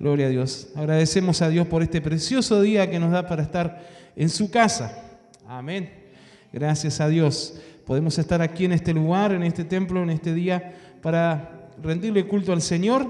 Gloria a Dios. Agradecemos a Dios por este precioso día que nos da para estar en su casa. Amén. Gracias a Dios. Podemos estar aquí en este lugar, en este templo, en este día, para rendirle culto al Señor,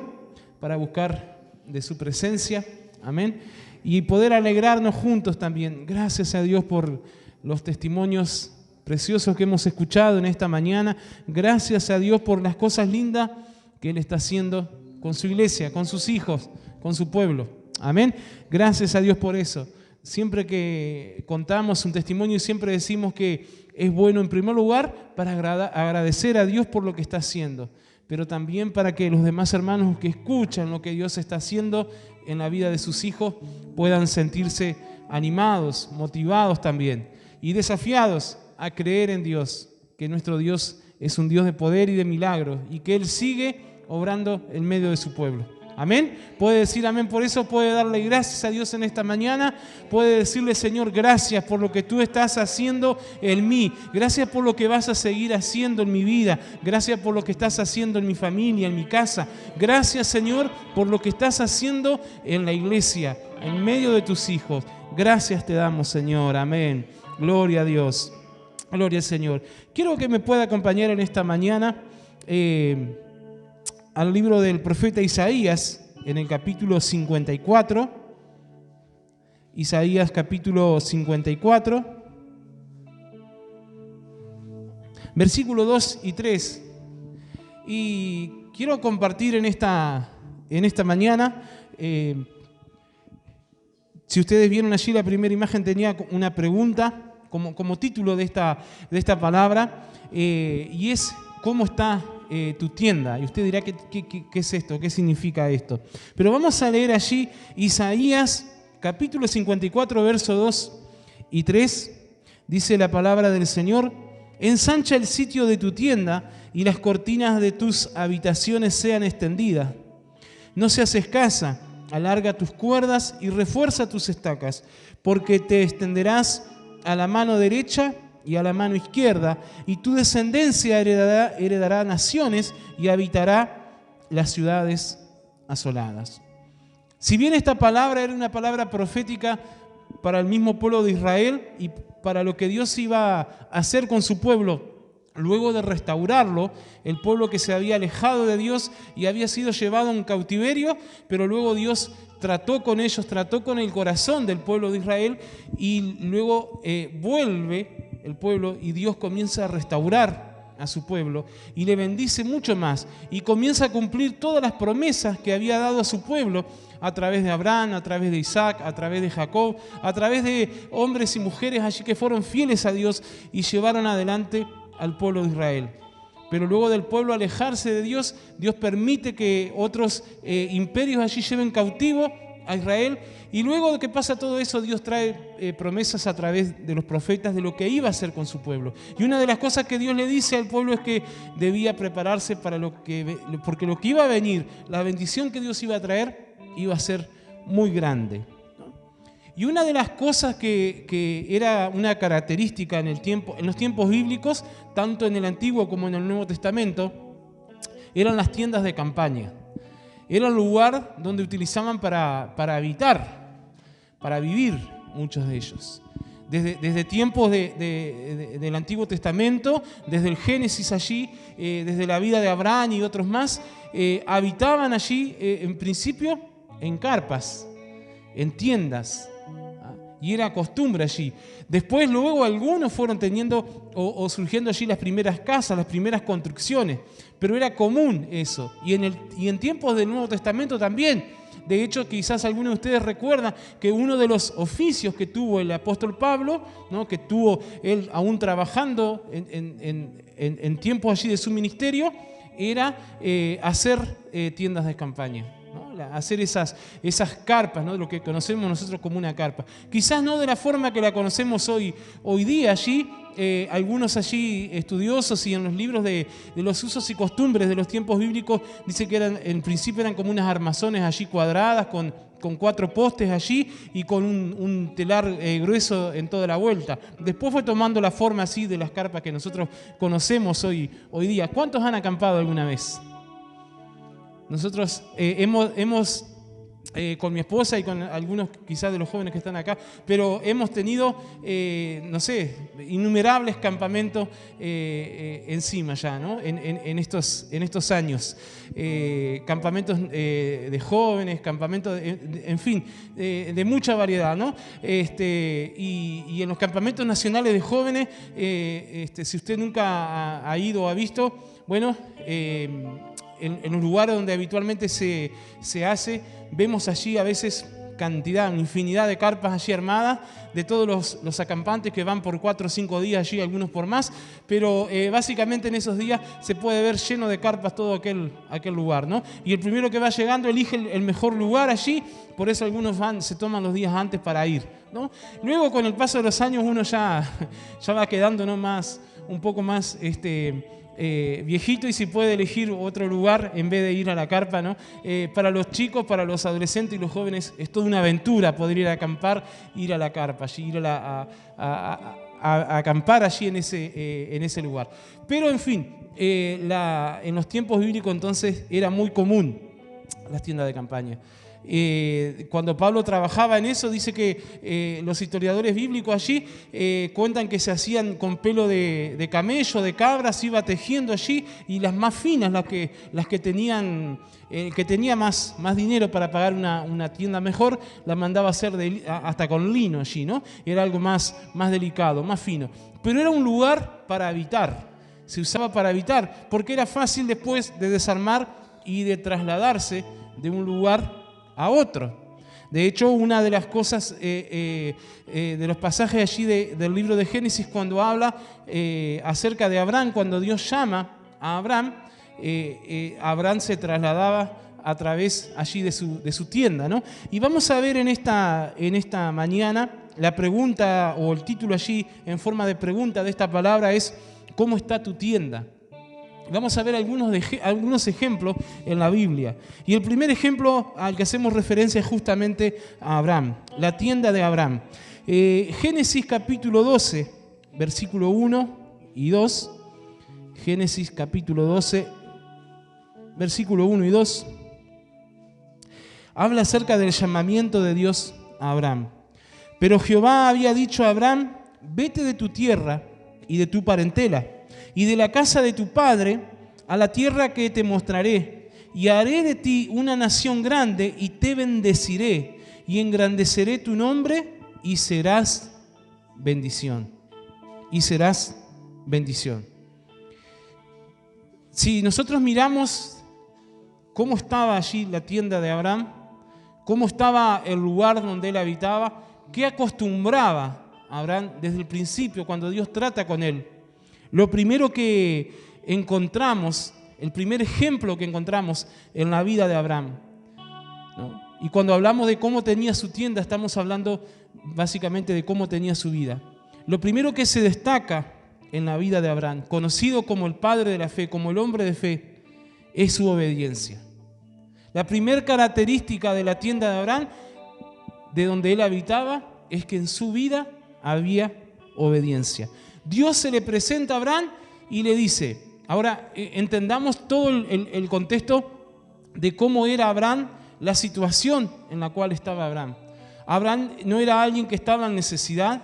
para buscar de su presencia. Amén. Y poder alegrarnos juntos también. Gracias a Dios por los testimonios preciosos que hemos escuchado en esta mañana. Gracias a Dios por las cosas lindas que Él está haciendo con su iglesia, con sus hijos, con su pueblo. Amén. Gracias a Dios por eso. Siempre que contamos un testimonio, siempre decimos que es bueno en primer lugar para agradecer a Dios por lo que está haciendo, pero también para que los demás hermanos que escuchan lo que Dios está haciendo en la vida de sus hijos puedan sentirse animados, motivados también y desafiados a creer en Dios, que nuestro Dios es un Dios de poder y de milagros y que Él sigue obrando en medio de su pueblo. Amén. Puede decir amén por eso, puede darle gracias a Dios en esta mañana, puede decirle: Señor, gracias por lo que tú estás haciendo en mí, gracias por lo que vas a seguir haciendo en mi vida, gracias por lo que estás haciendo en mi familia, en mi casa, gracias, Señor, por lo que estás haciendo en la iglesia, en medio de tus hijos. Gracias te damos, Señor. Amén. Gloria a Dios. Gloria al Señor. Quiero que me pueda acompañar en esta mañana al libro del profeta Isaías, en el capítulo 54. Isaías capítulo 54, versículo 2 y 3. Y quiero compartir en esta mañana, si ustedes vieron allí la primera imagen, tenía una pregunta como título de esta palabra, y es: ¿cómo está tu tienda? Y usted dirá, ¿qué es esto? ¿Qué significa esto? Pero vamos a leer allí Isaías capítulo 54, verso 2 y 3. Dice la palabra del Señor: ensancha el sitio de tu tienda y las cortinas de tus habitaciones sean extendidas. No seas escasa, alarga tus cuerdas y refuerza tus estacas, porque te extenderás a la mano derecha y a la mano izquierda, y tu descendencia heredará naciones y habitará las ciudades asoladas. Si bien esta palabra era una palabra profética para el mismo pueblo de Israel y para lo que Dios iba a hacer con su pueblo luego de restaurarlo, el pueblo que se había alejado de Dios y había sido llevado en cautiverio, pero luego Dios trató con ellos, trató con el corazón del pueblo de Israel, y luego vuelve el pueblo y Dios comienza a restaurar a su pueblo y le bendice mucho más y comienza a cumplir todas las promesas que había dado a su pueblo a través de Abraham, a través de Isaac, a través de Jacob, a través de hombres y mujeres allí que fueron fieles a Dios y llevaron adelante al pueblo de Israel. Pero luego del pueblo alejarse de Dios, Dios permite que otros imperios allí lleven cautivo a Israel, y luego de que pasa todo eso, Dios trae promesas a través de los profetas de lo que iba a hacer con su pueblo. Y una de las cosas que Dios le dice al pueblo es que debía prepararse porque lo que iba a venir, la bendición que Dios iba a traer, iba a ser muy grande. Y una de las cosas que era una característica en los tiempos bíblicos, tanto en el Antiguo como en el Nuevo Testamento, eran las tiendas de campaña. Era el lugar donde utilizaban para habitar, para vivir muchos de ellos. Desde tiempos del Antiguo Testamento, desde el Génesis allí, desde la vida de Abraham y otros más, habitaban allí en principio en carpas, en tiendas. Y era costumbre allí. Después, luego, algunos fueron teniendo o surgiendo allí las primeras casas, las primeras construcciones. Pero era común eso. Y en tiempos del Nuevo Testamento también. De hecho, quizás algunos de ustedes recuerdan que uno de los oficios que tuvo el apóstol Pablo, ¿no?, que tuvo él aún trabajando en tiempos allí de su ministerio, era hacer tiendas de campaña. ¿no? Hacer esas carpas, ¿no? Lo que conocemos nosotros como una carpa. Quizás no de la forma que la conocemos hoy día allí. Algunos allí estudiosos y en los libros de los usos y costumbres de los tiempos bíblicos dice que en principio eran como unas armazones allí cuadradas con 4 postes allí y con un telar grueso en toda la vuelta. Después fue tomando la forma así de las carpas que nosotros conocemos hoy día. ¿Cuántos han acampado alguna vez? Nosotros hemos con mi esposa y con algunos quizás de los jóvenes que están acá, pero hemos tenido, no sé, innumerables campamentos encima ya, ¿no? En estos años. Campamentos de jóvenes, campamentos, en fin, de mucha variedad, ¿no? Y en los campamentos nacionales de jóvenes, si usted nunca ha ido o ha visto, bueno, en los lugares donde habitualmente se hace, vemos allí a veces cantidad, infinidad de carpas allí armadas, de todos los acampantes que van por 4 o 5 días allí, algunos por más, pero básicamente en esos días se puede ver lleno de carpas todo aquel lugar, ¿no? Y el primero que va llegando elige el mejor lugar allí, por eso algunos se toman los días antes para ir, ¿no? Luego con el paso de los años uno ya va quedando, ¿no? Un poco más viejito y si puede elegir otro lugar en vez de ir a la carpa, ¿no? Para los chicos, para los adolescentes y los jóvenes es toda una aventura poder ir a acampar, ir a la carpa, allí, ir a acampar allí en ese lugar. Pero en fin, en los tiempos bíblicos entonces era muy común las tiendas de campaña. Cuando Pablo trabajaba en eso, dice que los historiadores bíblicos allí cuentan que se hacían con pelo de camello, de cabra, se iba tejiendo allí, y las más finas, las que tenían, que tenía más dinero para pagar una tienda mejor, la mandaba a hacer hasta con lino allí, ¿no? Era algo más delicado, más fino. Pero era un lugar para habitar, se usaba para habitar, porque era fácil después de desarmar y de trasladarse de un lugar a otro. De hecho, una de las cosas de los pasajes allí del libro de Génesis, cuando habla acerca de Abraham, cuando Dios llama a Abraham, Abraham se trasladaba a través allí de su tienda, ¿no? Y vamos a ver en esta mañana la pregunta, o el título allí en forma de pregunta de esta palabra es: ¿cómo está tu tienda? Vamos a ver algunos ejemplos en la Biblia. Y el primer ejemplo al que hacemos referencia es justamente a Abraham, la tienda de Abraham. Génesis capítulo 12, versículo 1 y 2. Génesis capítulo 12, versículo 1 y 2. Habla acerca del llamamiento de Dios a Abraham. Pero Jehová había dicho a Abraham: vete de tu tierra y de tu parentela y de la casa de tu padre a la tierra que te mostraré, y haré de ti una nación grande, y te bendeciré, y engrandeceré tu nombre, y serás bendición. Y serás bendición. Si nosotros miramos cómo estaba allí la tienda de Abraham, cómo estaba el lugar donde él habitaba, qué acostumbraba Abraham desde el principio cuando Dios trata con él. Lo primero que encontramos, el primer ejemplo que encontramos en la vida de Abraham, ¿no? Y cuando hablamos de cómo tenía su tienda, estamos hablando básicamente de cómo tenía su vida. Lo primero que se destaca en la vida de Abraham, conocido como el padre de la fe, como el hombre de fe, es su obediencia. La primera característica de la tienda de Abraham, de donde él habitaba, es que en su vida había obediencia. Dios se le presenta a Abraham y le dice, ahora entendamos todo el contexto de cómo era Abraham, la situación en la cual estaba Abraham. Abraham no era alguien que estaba en necesidad.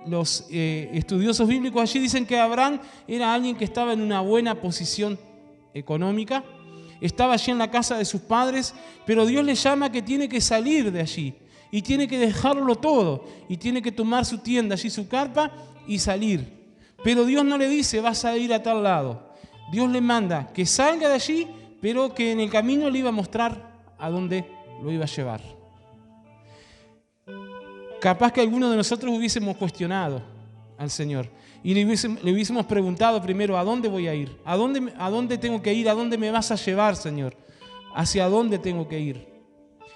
Los estudiosos bíblicos allí dicen que Abraham era alguien que estaba en una buena posición económica, estaba allí en la casa de sus padres, pero Dios le llama que tiene que salir de allí. Y tiene que dejarlo todo, y tiene que tomar su tienda, allí su carpa, y salir. Pero Dios no le dice, vas a ir a tal lado. Dios le manda que salga de allí, pero que en el camino le iba a mostrar a dónde lo iba a llevar. Capaz que algunos de nosotros hubiésemos cuestionado al Señor, y le hubiésemos preguntado primero, ¿a dónde voy a ir? ¿A dónde tengo que ir? ¿A dónde me vas a llevar, Señor? ¿Hacia dónde tengo que ir?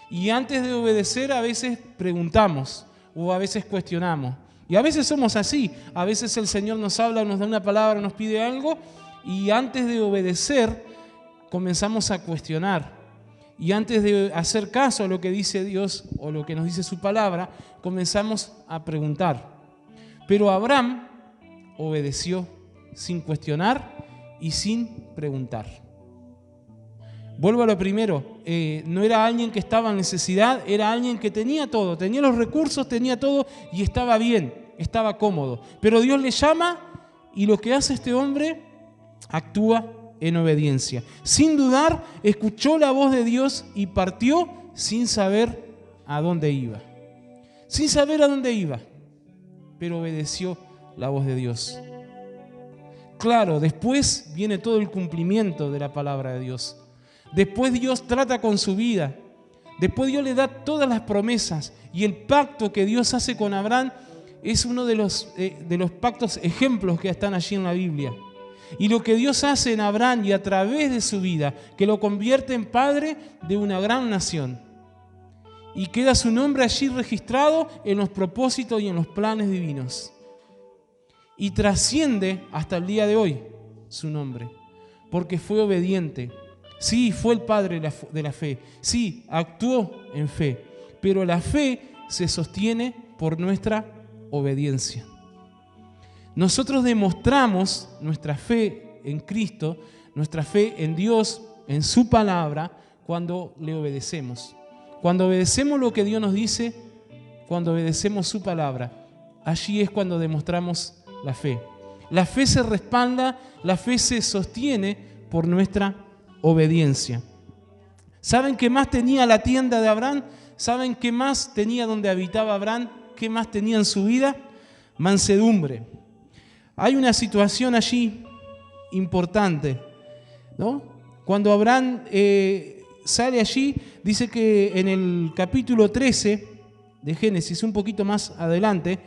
Y antes de obedecer a veces preguntamos o a veces cuestionamos. Y a veces somos así. A veces el Señor nos habla, nos da una palabra, nos pide algo y antes de obedecer comenzamos a cuestionar. Y antes de hacer caso a lo que dice Dios o lo que nos dice su palabra, comenzamos a preguntar. Pero Abraham obedeció sin cuestionar y sin preguntar. Vuelvo a lo primero, no era alguien que estaba en necesidad, era alguien que tenía todo, tenía los recursos, tenía todo y estaba bien, estaba cómodo. Pero Dios le llama y lo que hace este hombre, actúa en obediencia. Sin dudar, escuchó la voz de Dios y partió sin saber a dónde iba. Sin saber a dónde iba, pero obedeció la voz de Dios. Claro, después viene todo el cumplimiento de la palabra de Dios. Después Dios trata con su vida. Después Dios le da todas las promesas. Y el pacto que Dios hace con Abraham es uno de los pactos ejemplos que están allí en la Biblia. Y lo que Dios hace en Abraham y a través de su vida, que lo convierte en padre de una gran nación. Y queda su nombre allí registrado en los propósitos y en los planes divinos. Y trasciende hasta el día de hoy su nombre, porque fue obediente. Sí, fue el padre de la fe. Sí, actuó en fe. Pero la fe se sostiene por nuestra obediencia. Nosotros demostramos nuestra fe en Cristo, nuestra fe en Dios, en su palabra, cuando le obedecemos. Cuando obedecemos lo que Dios nos dice, cuando obedecemos su palabra, allí es cuando demostramos la fe. La fe se respalda, la fe se sostiene por nuestra obediencia. ¿Saben qué más tenía la tienda de Abraham? ¿Saben qué más tenía donde habitaba Abraham? ¿Qué más tenía en su vida? Mansedumbre. Hay una situación allí importante, ¿no? Cuando Abraham sale allí, dice que en el capítulo 13 de Génesis, un poquito más adelante,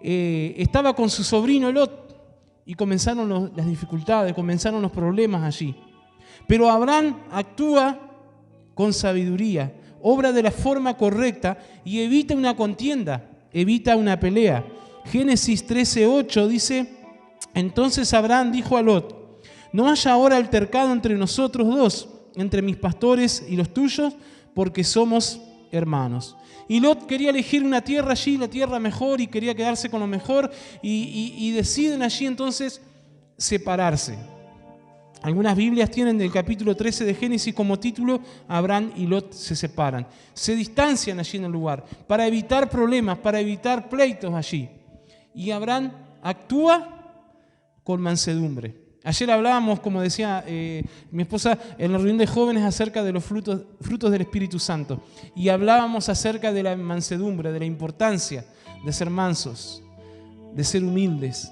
estaba con su sobrino Lot y comenzaron las dificultades, comenzaron los problemas allí. Pero Abraham actúa con sabiduría, obra de la forma correcta y evita una contienda, evita una pelea. Génesis 13:8 dice: entonces Abraham dijo a Lot: no haya ahora altercado entre nosotros dos, entre mis pastores y los tuyos, porque somos hermanos. Y Lot quería elegir una tierra allí, la tierra mejor, y quería quedarse con lo mejor, y deciden allí entonces separarse. Algunas Biblias tienen el capítulo 13 de Génesis como título: Abraham y Lot se separan. Se distancian allí en el lugar para evitar problemas, para evitar pleitos allí. Y Abraham actúa con mansedumbre. Ayer hablábamos, como decía mi esposa, en la reunión de jóvenes acerca de los frutos del Espíritu Santo. Y hablábamos acerca de la mansedumbre, de la importancia de ser mansos, de ser humildes.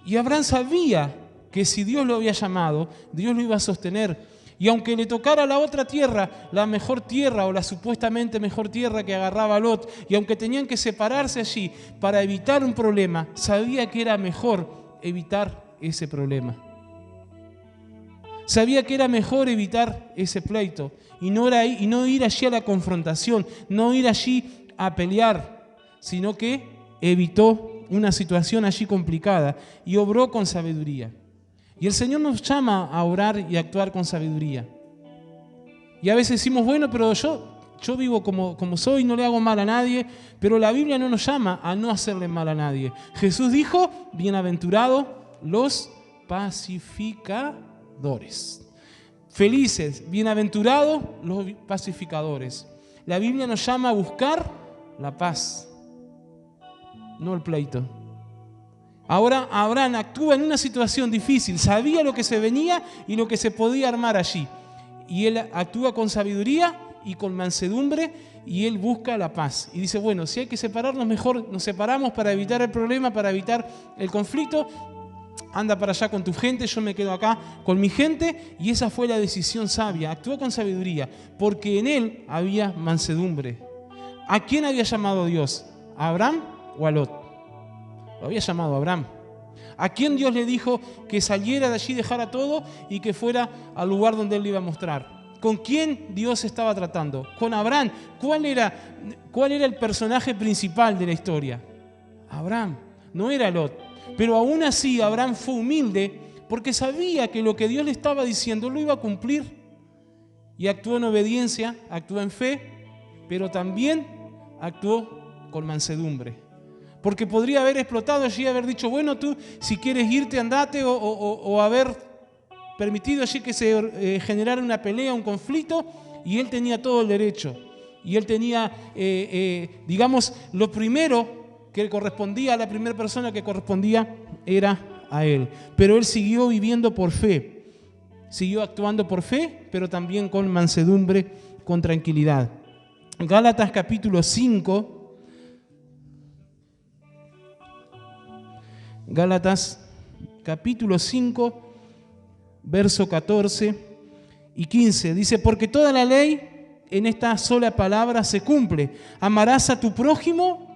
Y Abraham sabía que si Dios lo había llamado, Dios lo iba a sostener. Y aunque le tocara la otra tierra, la mejor tierra o la supuestamente mejor tierra que agarraba Lot, y aunque tenían que separarse allí para evitar un problema, sabía que era mejor evitar ese problema. Sabía que era mejor evitar ese pleito y no ir allí a la confrontación, no ir allí a pelear, sino que evitó una situación allí complicada y obró con sabiduría. Y el Señor nos llama a orar y a actuar con sabiduría. Y a veces decimos, bueno, pero yo vivo como soy, no le hago mal a nadie, pero la Biblia no nos llama a no hacerle mal a nadie. Jesús dijo: bienaventurados los pacificadores. Felices, bienaventurados los pacificadores. La Biblia nos llama a buscar la paz, no el pleito. Ahora Abraham actúa en una situación difícil, sabía lo que se venía y lo que se podía armar allí. Y él actúa con sabiduría y con mansedumbre y él busca la paz. Y dice, bueno, si hay que separarnos, mejor nos separamos para evitar el problema, para evitar el conflicto. Anda para allá con tu gente, yo me quedo acá con mi gente. Y esa fue la decisión sabia. Actuó con sabiduría porque en él había mansedumbre. ¿A quién había llamado Dios? ¿A Abraham o a Lot? Lo había llamado a Abraham. ¿A quién Dios le dijo que saliera de allí, dejara todo y que fuera al lugar donde él le iba a mostrar? ¿Con quién Dios estaba tratando? Con Abraham. ¿Cuál era el personaje principal de la historia? Abraham, no era Lot. Pero aún así Abraham fue humilde porque sabía que lo que Dios le estaba diciendo lo iba a cumplir. Y actuó en obediencia, actuó en fe, pero también actuó con mansedumbre. Porque podría haber explotado allí y haber dicho, bueno, tú si quieres irte, andate o haber permitido allí que se generara una pelea, un conflicto, y él tenía todo el derecho. Y él tenía, digamos, lo primero que correspondía a la primera persona que correspondía era a él. Pero él siguió viviendo por fe, siguió actuando por fe, pero también con mansedumbre, con tranquilidad. Gálatas capítulo 5. Gálatas capítulo 5, verso 14 y 15. Dice, porque toda la ley en esta sola palabra se cumple. Amarás a tu prójimo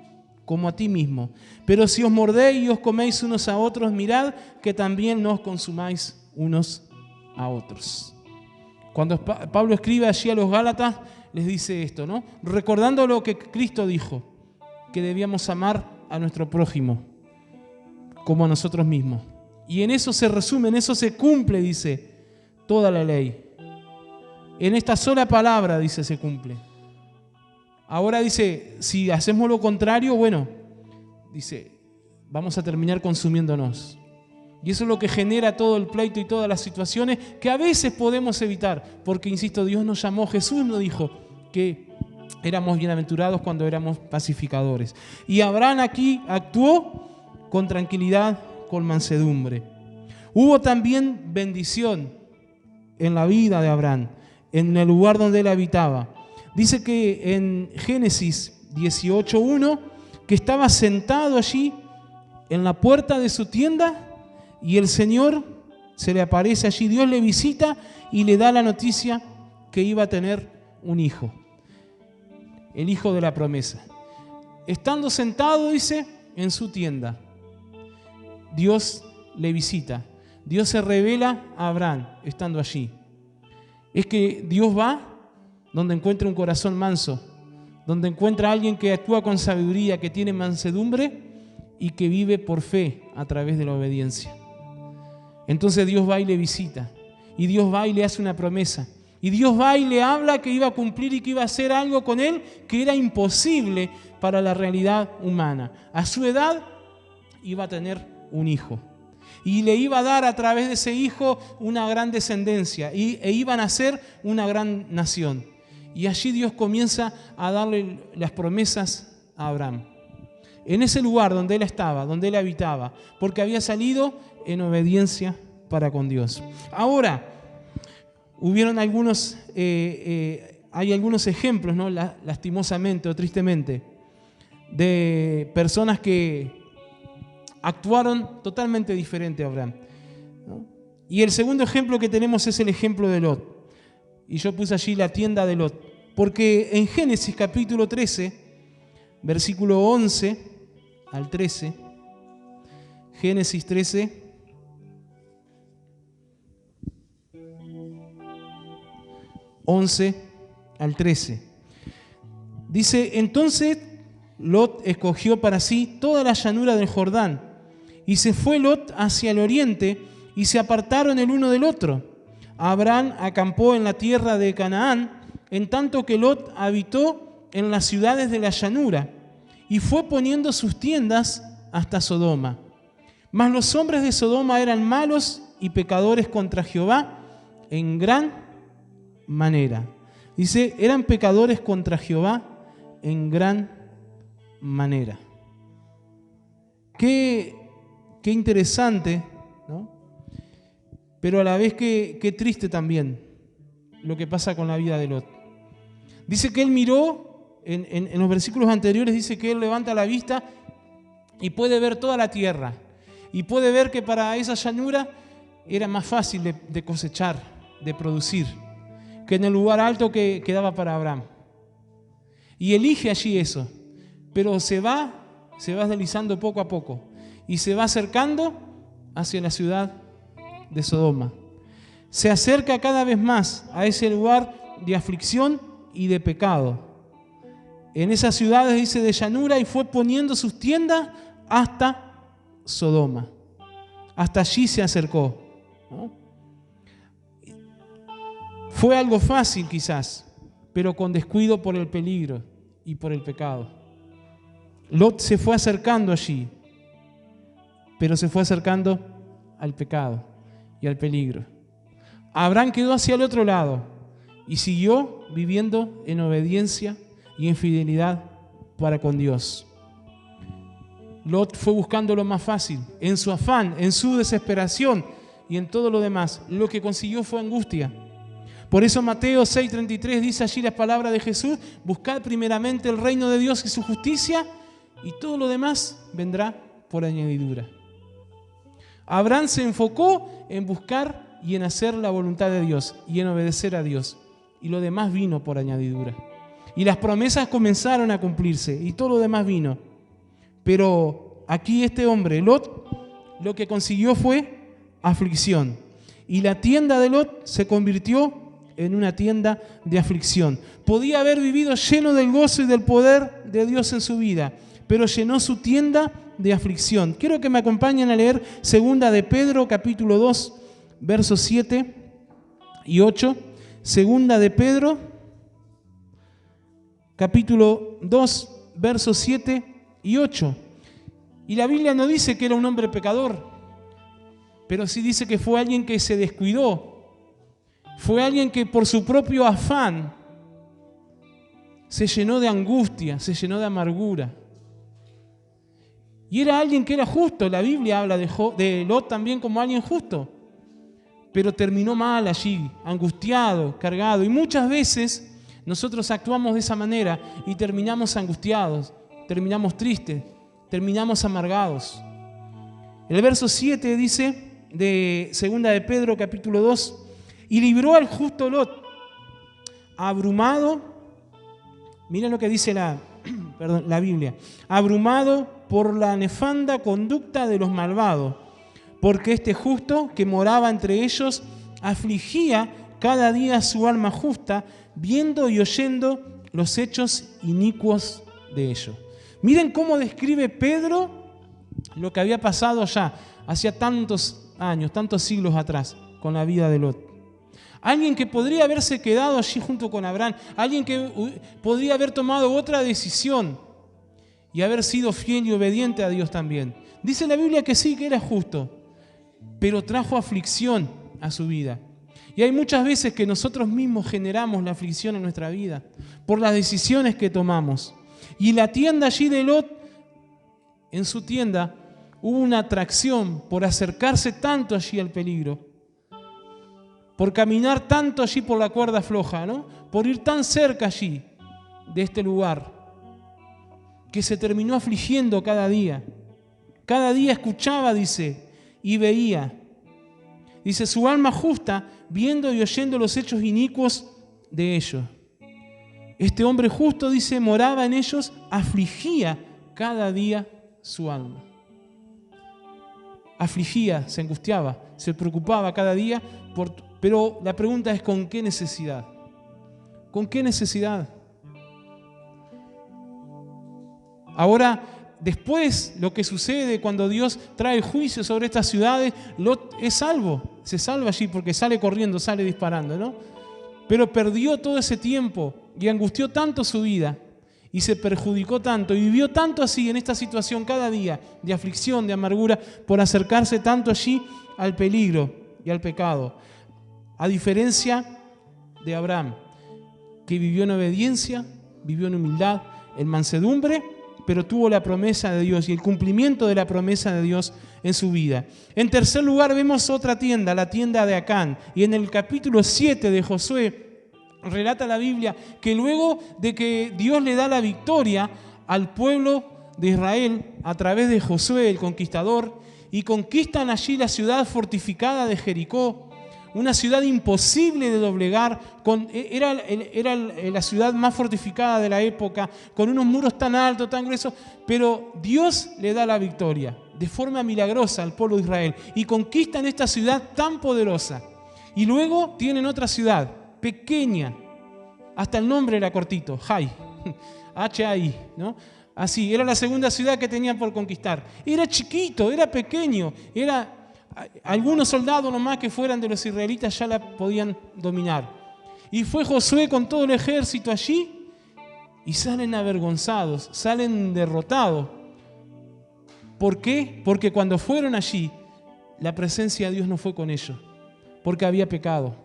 como a ti mismo. Pero si os mordéis y os coméis unos a otros, mirad que también no os consumáis unos a otros. Cuando Pablo escribe allí a los Gálatas, les dice esto, ¿no? Recordando lo que Cristo dijo, que debíamos amar a nuestro prójimo como a nosotros mismos. Y en eso se resume, en eso se cumple, dice, toda la ley. En esta sola palabra, dice, se cumple. Ahora dice, si hacemos lo contrario, bueno, dice, vamos a terminar consumiéndonos. Y eso es lo que genera todo el pleito y todas las situaciones que a veces podemos evitar. Porque, insisto, Dios nos llamó, Jesús nos dijo que éramos bienaventurados cuando éramos pacificadores. Y Abraham aquí actuó con tranquilidad, con mansedumbre. Hubo también bendición en la vida de Abraham, en el lugar donde él habitaba. Dice que en Génesis 18:1, que estaba sentado allí en la puerta de su tienda y el Señor se le aparece allí, Dios le visita y le da la noticia que iba a tener un hijo, el hijo de la promesa. Estando sentado, dice, en su tienda, Dios le visita. Dios se revela a Abraham estando allí. Es que Dios va donde encuentra un corazón manso, donde encuentra a alguien que actúa con sabiduría, que tiene mansedumbre y que vive por fe a través de la obediencia. Entonces Dios va y le visita. Y Dios va y le hace una promesa. Y Dios va y le habla que iba a cumplir y que iba a hacer algo con él que era imposible para la realidad humana. A su edad iba a tener un hijo. Y le iba a dar a través de ese hijo una gran descendencia. E iban a ser una gran nación. Y allí Dios comienza a darle las promesas a Abraham. En ese lugar donde él estaba, donde él habitaba. Porque había salido en obediencia para con Dios. Ahora, hubieron algunos, hay algunos ejemplos, ¿no? Lastimosamente o tristemente, de personas que actuaron totalmente diferente a Abraham, ¿no? Y el segundo ejemplo que tenemos es el ejemplo de Lot. Y yo puse allí la tienda de Lot. Porque en Génesis capítulo 13, versículo 11 al 13, Génesis 13, 11 al 13. Dice, entonces Lot escogió para sí toda la llanura del Jordán, y se fue Lot hacia el oriente, y se apartaron el uno del otro. Abraham acampó en la tierra de Canaán, en tanto que Lot habitó en las ciudades de la llanura, y fue poniendo sus tiendas hasta Sodoma. Mas los hombres de Sodoma eran malos y pecadores contra Jehová en gran manera. Dice, eran pecadores contra Jehová en gran manera. Qué interesante, ¿no? Pero a la vez qué triste también lo que pasa con la vida de Lot. Dice que él miró, en los versículos anteriores dice que él levanta la vista y puede ver toda la tierra. Y puede ver que para esa llanura era más fácil de cosechar, de producir, que en el lugar alto que quedaba para Abraham. Y elige allí eso, pero se va deslizando poco a poco y se va acercando hacia la ciudad de Sodoma. Se acerca cada vez más a ese lugar de aflicción y de pecado. En esas ciudades, dice, de llanura, y fue poniendo sus tiendas hasta Sodoma. Hasta allí se acercó, ¿no? Fue algo fácil quizás, pero con descuido por el peligro y por el pecado. Lot se fue acercando allí, pero se fue acercando al pecado y al peligro. Abraham quedó hacia el otro lado y siguió viviendo en obediencia y en fidelidad para con Dios. Lot fue buscando lo más fácil, en su afán, en su desesperación y en todo lo demás. Lo que consiguió fue angustia. Por eso Mateo 6:33 dice allí las palabras de Jesús: buscad primeramente el reino de Dios y su justicia, y todo lo demás vendrá por añadidura. Abraham se enfocó en buscar y en hacer la voluntad de Dios y en obedecer a Dios, y lo demás vino por añadidura. Y las promesas comenzaron a cumplirse y todo lo demás vino. Pero aquí este hombre, Lot, lo que consiguió fue aflicción. Y la tienda de Lot se convirtió en una tienda de aflicción. Podía haber vivido lleno del gozo y del poder de Dios en su vida, pero llenó su tienda de aflicción. Quiero que me acompañen a leer 2 de Pedro, capítulo 2, versos 7 y 8. 2 de Pedro, capítulo 2, versos 7 y 8. Y la Biblia no dice que era un hombre pecador, pero sí dice que fue alguien que se descuidó. Fue alguien que por su propio afán se llenó de angustia, se llenó de amargura. Y era alguien que era justo. La Biblia habla de Lot también como alguien justo. Pero terminó mal allí, angustiado, cargado. Y muchas veces nosotros actuamos de esa manera y terminamos angustiados, terminamos tristes, terminamos amargados. El verso 7 dice de 2 de Pedro, capítulo 2, y libró al justo Lot, abrumado, miren lo que dice la Biblia, abrumado por la nefanda conducta de los malvados, porque este justo que moraba entre ellos afligía cada día su alma justa, viendo y oyendo los hechos inicuos de ellos. Miren cómo describe Pedro lo que había pasado ya, hacía tantos años, tantos siglos atrás, con la vida de Lot. Alguien que podría haberse quedado allí junto con Abraham, alguien que podría haber tomado otra decisión y haber sido fiel y obediente a Dios también. Dice la Biblia que sí, que era justo, pero trajo aflicción a su vida. Y hay muchas veces que nosotros mismos generamos la aflicción en nuestra vida por las decisiones que tomamos. Y la tienda allí de Lot, en su tienda, hubo una atracción por acercarse tanto allí al peligro, por caminar tanto allí por la cuerda floja, ¿no? Por ir tan cerca allí de este lugar, que se terminó afligiendo cada día. Cada día escuchaba, dice, y veía. Dice, su alma justa, viendo y oyendo los hechos inicuos de ellos. Este hombre justo, dice, moraba en ellos, afligía cada día su alma. Afligía, se angustiaba, se preocupaba cada día, pero la pregunta es, ¿con qué necesidad? ¿Con qué necesidad? Ahora, después, lo que sucede cuando Dios trae juicio sobre estas ciudades, Lot es salvo, se salva allí porque sale corriendo, sale disparando, ¿no? Pero perdió todo ese tiempo y angustió tanto su vida y se perjudicó tanto y vivió tanto así en esta situación cada día de aflicción, de amargura, por acercarse tanto allí al peligro y al pecado. A diferencia de Abraham, que vivió en obediencia, vivió en humildad, en mansedumbre, pero tuvo la promesa de Dios y el cumplimiento de la promesa de Dios en su vida. En tercer lugar vemos otra tienda, la tienda de Acán. Y en el capítulo 7 de Josué relata la Biblia que luego de que Dios le da la victoria al pueblo de Israel a través de Josué, el conquistador, y conquistan allí la ciudad fortificada de Jericó, una ciudad imposible de doblegar, era la ciudad más fortificada de la época, con unos muros tan altos, tan gruesos, pero Dios le da la victoria de forma milagrosa al pueblo de Israel y conquistan esta ciudad tan poderosa. Y luego tienen otra ciudad, pequeña, hasta el nombre era cortito, Hai, H-A-I, ¿no? Así, era la segunda ciudad que tenían por conquistar. Era chiquito, era pequeño, era... Algunos soldados nomás que fueran de los israelitas ya la podían dominar. Y fue Josué con todo el ejército allí y salen avergonzados, salen derrotados. ¿Por qué? Porque cuando fueron allí, la presencia de Dios no fue con ellos, porque había pecado.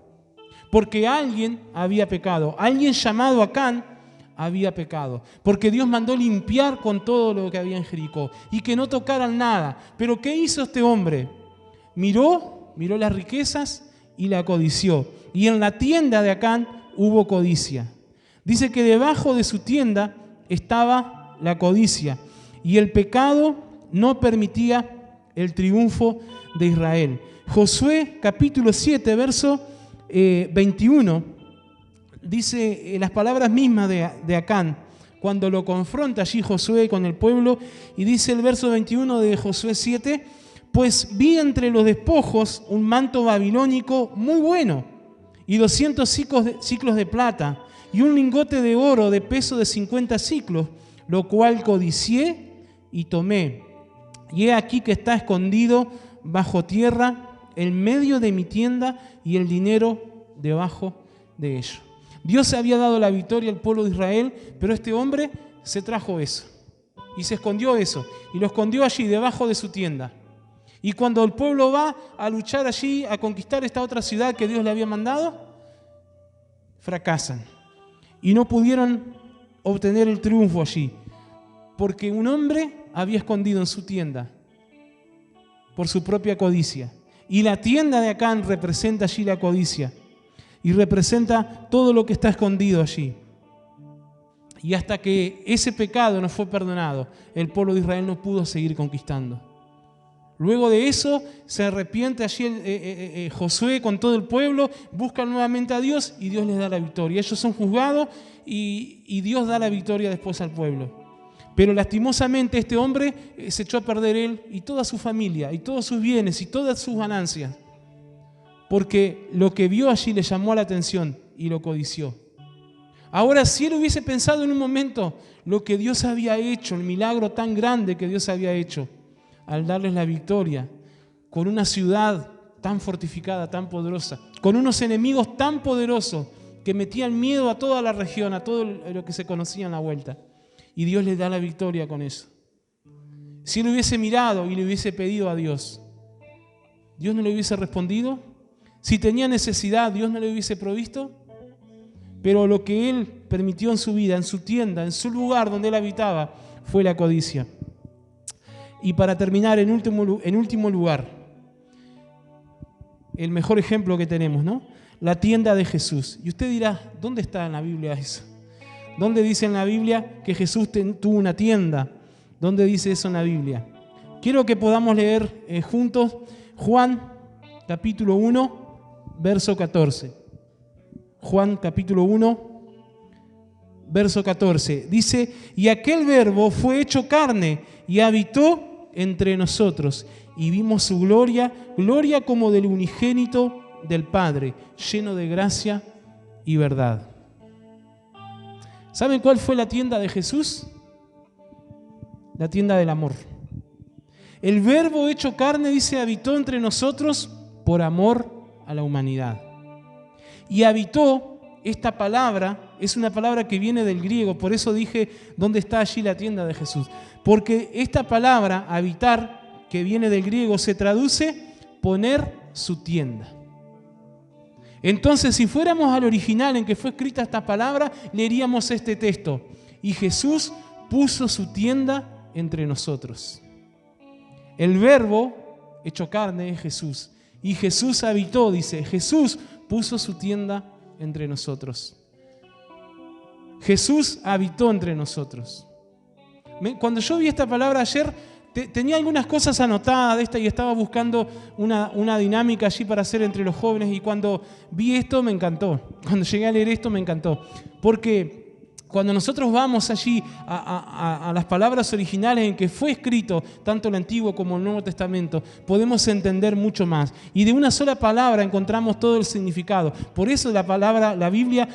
porque alguien había pecado, alguien llamado Acán había pecado, porque Dios mandó limpiar con todo lo que había en Jericó y que no tocaran nada. Pero ¿qué hizo este hombre? Miró las riquezas y la codició. Y en la tienda de Acán hubo codicia. Dice que debajo de su tienda estaba la codicia y el pecado no permitía el triunfo de Israel. Josué capítulo 7, verso 21, dice las palabras mismas de Acán, cuando lo confronta allí Josué con el pueblo, y dice el verso 21 de Josué 7, pues vi entre los despojos un manto babilónico muy bueno, y 200 siclos de plata, y un lingote de oro de peso de 50 siclos, lo cual codicié y tomé. Y he aquí que está escondido bajo tierra, en medio de mi tienda, y el dinero debajo de ello. Dios había dado la victoria al pueblo de Israel, pero este hombre se trajo eso y se escondió eso y lo escondió allí debajo de su tienda. Y cuando el pueblo va a luchar allí, a conquistar esta otra ciudad que Dios le había mandado, fracasan y no pudieron obtener el triunfo allí, porque un hombre había escondido en su tienda por su propia codicia. Y la tienda de Acán representa allí la codicia y representa todo lo que está escondido allí. Y hasta que ese pecado no fue perdonado, el pueblo de Israel no pudo seguir conquistando. Luego de eso se arrepiente allí Josué con todo el pueblo, buscan nuevamente a Dios y Dios les da la victoria. Ellos son juzgados y Dios da la victoria después al pueblo. Pero lastimosamente este hombre se echó a perder él y toda su familia y todos sus bienes y todas sus ganancias, porque lo que vio allí le llamó la atención y lo codició. Ahora, si él hubiese pensado en un momento lo que Dios había hecho, el milagro tan grande que Dios había hecho, al darles la victoria, con una ciudad tan fortificada, tan poderosa, con unos enemigos tan poderosos que metían miedo a toda la región, a todo lo que se conocía en la vuelta, y Dios les da la victoria con eso. Si él hubiese mirado y le hubiese pedido a Dios, ¿Dios no le hubiese respondido? Si tenía necesidad, ¿Dios no le hubiese provisto? Pero lo que él permitió en su vida, en su tienda, en su lugar donde él habitaba, fue la codicia. Y para terminar, en último lugar, el mejor ejemplo que tenemos, ¿no? La tienda de Jesús. Y usted dirá, ¿dónde está en la Biblia eso? ¿Dónde dice en la Biblia que Jesús tuvo una tienda? ¿Dónde dice eso en la Biblia? Quiero que podamos leer juntos Juan capítulo 1, verso 14. Juan capítulo 1, verso 14. Dice, y aquel verbo fue hecho carne y habitó entre nosotros, y vimos su gloria, gloria como del unigénito del Padre, lleno de gracia y verdad. ¿Saben cuál fue la tienda de Jesús? La tienda del amor. El verbo hecho carne, dice, habitó entre nosotros por amor a la humanidad. Y habitó, esta palabra, es una palabra que viene del griego, por eso dije, ¿dónde está allí la tienda de Jesús? Porque esta palabra, habitar, que viene del griego, se traduce poner su tienda. Entonces, si fuéramos al original en que fue escrita esta palabra, leeríamos este texto. Y Jesús puso su tienda entre nosotros. El verbo hecho carne es Jesús. Y Jesús habitó, dice, Jesús puso su tienda entre nosotros. Jesús habitó entre nosotros. Cuando yo vi esta palabra ayer, tenía algunas cosas anotadas de esta y estaba buscando una dinámica allí para hacer entre los jóvenes, y cuando vi esto me encantó. Cuando llegué a leer esto me encantó. Porque cuando nosotros vamos allí a las palabras originales en que fue escrito tanto el Antiguo como el Nuevo Testamento, podemos entender mucho más. Y de una sola palabra encontramos todo el significado. Por eso la Biblia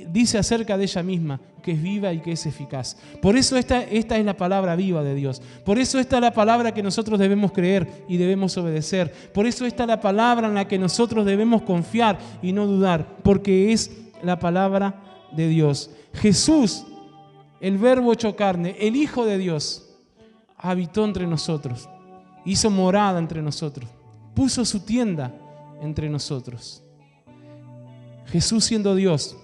dice acerca de ella misma, que es viva y que es eficaz. Por eso esta es la palabra viva de Dios. Por eso esta es la palabra que nosotros debemos creer y debemos obedecer. Por eso esta es la palabra en la que nosotros debemos confiar y no dudar, porque es la palabra de Dios. Jesús, el verbo hecho carne, el Hijo de Dios, habitó entre nosotros, hizo morada entre nosotros, puso su tienda entre nosotros. Jesús, siendo Dios,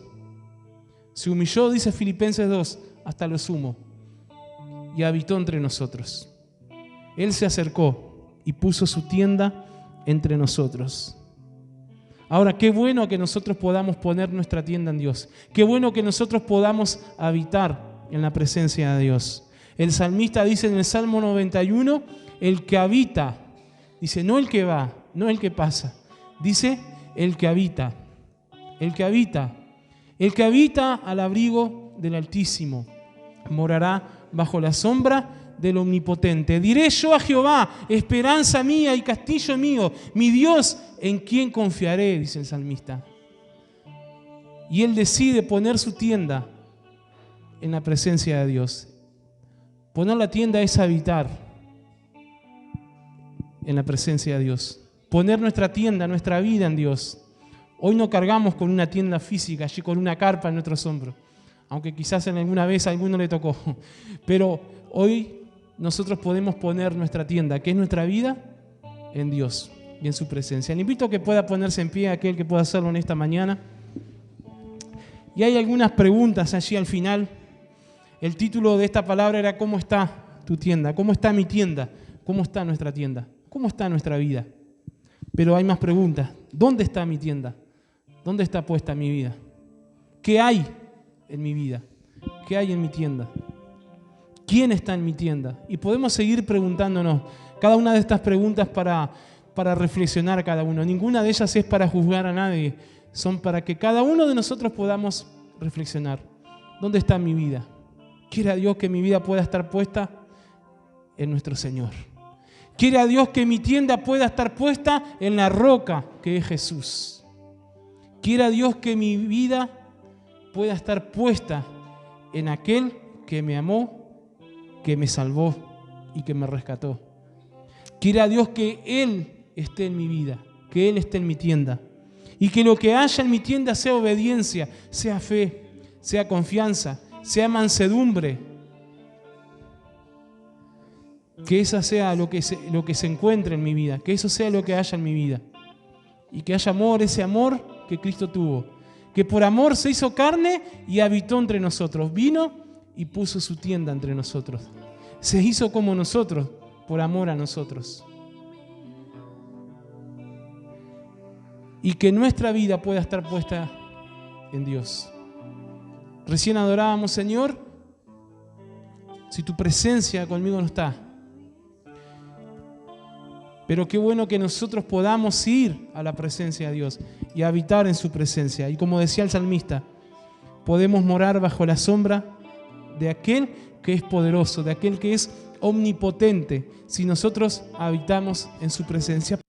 se humilló, dice Filipenses 2, hasta lo sumo, y habitó entre nosotros. Él se acercó y puso su tienda entre nosotros. Ahora, qué bueno que nosotros podamos poner nuestra tienda en Dios. Qué bueno que nosotros podamos habitar en la presencia de Dios. El salmista dice en el Salmo 91, el que habita, dice, no el que va, no el que pasa, dice el que habita, el que habita, el que habita al abrigo del Altísimo, morará bajo la sombra del Omnipotente. Diré yo a Jehová, esperanza mía y castillo mío, mi Dios, en quien confiaré, dice el salmista. Y él decide poner su tienda en la presencia de Dios. Poner la tienda es habitar en la presencia de Dios. Poner nuestra tienda, nuestra vida en Dios. Hoy no cargamos con una tienda física, allí con una carpa en nuestros hombros, aunque quizás en alguna vez a alguno le tocó. Pero hoy nosotros podemos poner nuestra tienda, que es nuestra vida, en Dios y en su presencia. Le invito a que pueda ponerse en pie, aquel que pueda hacerlo en esta mañana. Y hay algunas preguntas allí al final. El título de esta palabra era ¿cómo está tu tienda? ¿Cómo está mi tienda? ¿Cómo está nuestra tienda? ¿Cómo está nuestra vida? Pero hay más preguntas. ¿Dónde está mi tienda? ¿Dónde está puesta mi vida? ¿Qué hay en mi vida? ¿Qué hay en mi tienda? ¿Quién está en mi tienda? Y podemos seguir preguntándonos cada una de estas preguntas para reflexionar cada uno. Ninguna de ellas es para juzgar a nadie. Son para que cada uno de nosotros podamos reflexionar. ¿Dónde está mi vida? Quiera Dios que mi vida pueda estar puesta en nuestro Señor. Quiera Dios que mi tienda pueda estar puesta en la roca que es Jesús. Quiera Dios que mi vida pueda estar puesta en aquel que me amó, que me salvó y que me rescató. Quiera Dios que Él esté en mi vida, que Él esté en mi tienda. Y que lo que haya en mi tienda sea obediencia, sea fe, sea confianza, sea mansedumbre. Que esa sea lo que se encuentre en mi vida, que eso sea lo que haya en mi vida. Y que haya amor, ese amor que Cristo tuvo. Que por amor se hizo carne y habitó entre nosotros. Vino y puso su tienda entre nosotros. Se hizo como nosotros, por amor a nosotros. Y que nuestra vida pueda estar puesta en Dios. Recién adorábamos, Señor, si tu presencia conmigo no está. Pero qué bueno que nosotros podamos ir a la presencia de Dios y habitar en su presencia. Y como decía el salmista, podemos morar bajo la sombra de aquel que es poderoso, de aquel que es omnipotente, si nosotros habitamos en su presencia.